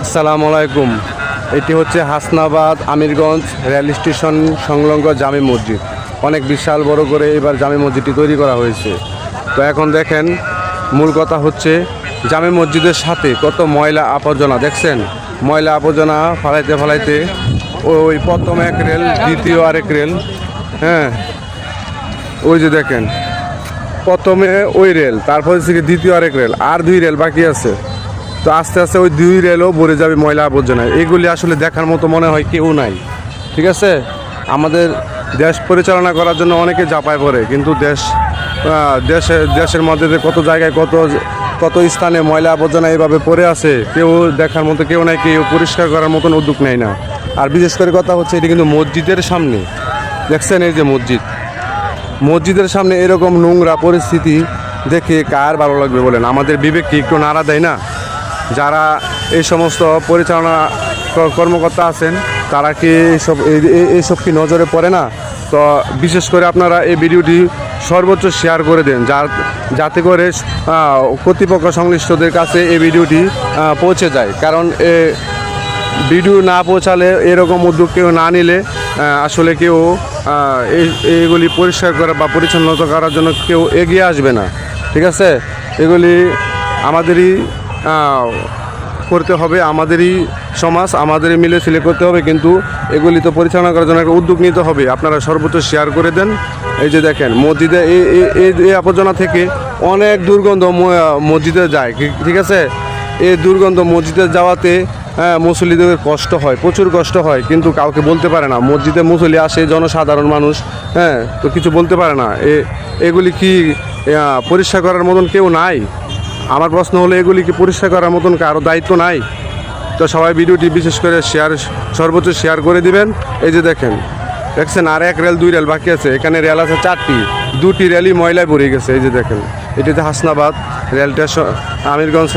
আসসালামু আলাইকুম। এটি হচ্ছে হাসনাবাদ আমিরগঞ্জ রেল স্টেশন সংলগ্ন জামে মসজিদ। অনেক বিশাল বড় করে এবার জামে মসজিদটি তৈরি করা হয়েছে। তো এখন দেখেন মূল কথা হচ্ছে জামে মসজিদের সাথে কত ময়লা আবর্জনা দেখছেন। ময়লা আবর্জনা ফালাইতে ফালাইতে ওই প্রথম এক রেল, দ্বিতীয় আরেক রেল, হ্যাঁ ওই যে দেখেন প্রথমে ওই রেল, তারপরে থেকে দ্বিতীয় আরেক রেল, আর দুই রেল বাকি আছে। তো আস্তে আস্তে ওই দুই রেলও ভরে যাবে ময়লা আবর্জনায়। এগুলি আসলে দেখার মতো মনে হয় কেউ নাই। ঠিক আছে, আমাদের দেশ পরিচালনা করার জন্য অনেকে ঝাঁপায় পড়ে, কিন্তু দেশের মধ্যে যে কত জায়গায় কত স্থানে ময়লা আবর্জনা এইভাবে পড়ে আছে, কেউ দেখার মতো কেউ নাই, কেউ পরিষ্কার করার মতন উদ্যোগ নেয় না। আর বিশেষ করে কথা হচ্ছে এটি কিন্তু মসজিদের সামনে, দেখছেন এই যে মসজিদের সামনে এরকম নোংরা পরিস্থিতি দেখে কার ভালো লাগবে বলেন? আমাদের বিবেক কি একটু নাড়া দেয় না? যারা এই সমস্ত পরিচালনা কর্মকর্তা আছেন তারা কি এইসব কি নজরে পড়ে না? তো বিশেষ করে আপনারা এই ভিডিওটি সর্বোচ্চ শেয়ার করে দেন, যাতে করে কর্তৃপক্ষ সংশ্লিষ্টদের কাছে এই ভিডিওটি পৌঁছে যায়। কারণ ভিডিও না পৌঁছালে, এরকম উদ্যোগ কেউ না নিলে আসলে কেউ এইগুলি পরিষ্কার করা বা পরিচ্ছন্নতা করার জন্য কেউ এগিয়ে আসবে না। ঠিক আছে, এগুলি আমাদেরই করতে হবে, আমাদেরই সমাজ, আমাদেরই মিলে ছিলে করতে হবে। কিন্তু এগুলি তো পরিচালনা করার জন্য একটা উদ্যোগ নিতে হবে। আপনারা সর্বোচ্চ শেয়ার করে দেন। এই যে দেখেন মসজিদে এই আবর্জনা থেকে অনেক দুর্গন্ধ মসজিদে যায়। ঠিক আছে, এই দুর্গন্ধ মসজিদে যাওয়াতে মুসল্লিদের কষ্ট হয়, প্রচুর কষ্ট হয়, কিন্তু কাউকে বলতে পারে না। মসজিদে মুসল্লি আসে জনসাধারণ মানুষ, তো কিছু বলতে পারে না। এগুলি কি পরিষ্কার করার মতন কেউ নাই? আমার প্রশ্ন হলো, এগুলি কি পরিষ্কার করার মতন কারো দায়িত্ব নাই? তো সবাই ভিডিওটি বিশেষ করে সর্বোচ্চ শেয়ার করে দিবেন। এই যে দেখছেন আর এক রেল, দুই রেল বাকি আছে। এখানে রেল আছে 4টি, 2টি রেলই ময়লায় ভরে গেছে। এই যে দেখেন, এটিতে Hasnabad rail station, Amirganj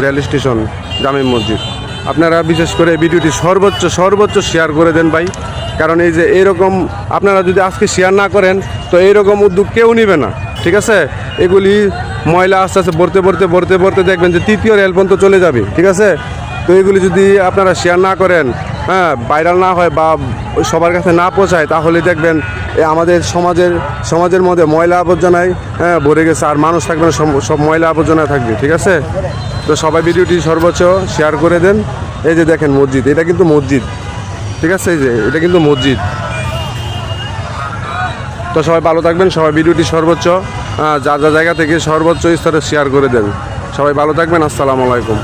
rail station, জামে মসজিদ। আপনারা বিশেষ করে ভিডিওটি সর্বোচ্চ শেয়ার করে দেন ভাই। কারণ এই যে এইরকম আপনারা যদি আজকে শেয়ার না করেন তো এইরকম উদ্যোগ কেউ নেবে না। ঠিক আছে, এগুলি ময়লা আস্তে আস্তে ভরতে দেখবেন যে 3য় রেল পর্যন্ত চলে যাবে। ঠিক আছে, তো এগুলি যদি আপনারা শেয়ার না করেন, ভাইরাল না হয় বা সবার কাছে না পৌঁছায়, তাহলে দেখবেন আমাদের সমাজের মধ্যে ময়লা আবর্জনায় ভরে গেছে, আর মানুষ থাকবে না, সব ময়লা আবর্জনায় থাকবে। ঠিক আছে, তো সবাই ভিডিওটি সর্বোচ্চ শেয়ার করে দেন। এই যে দেখেন মসজিদ, এটা কিন্তু মসজিদ। ঠিক আছে, এই যে এটা কিন্তু মসজিদ। তো সবাই ভালো থাকবেন, সবাই ভিডিওটি সর্বোচ্চ যা জায়গা থেকে সর্বোচ্চ স্তরে শেয়ার করে দেন। সবাই ভালো থাকবেন, আসসালামু আলাইকুম।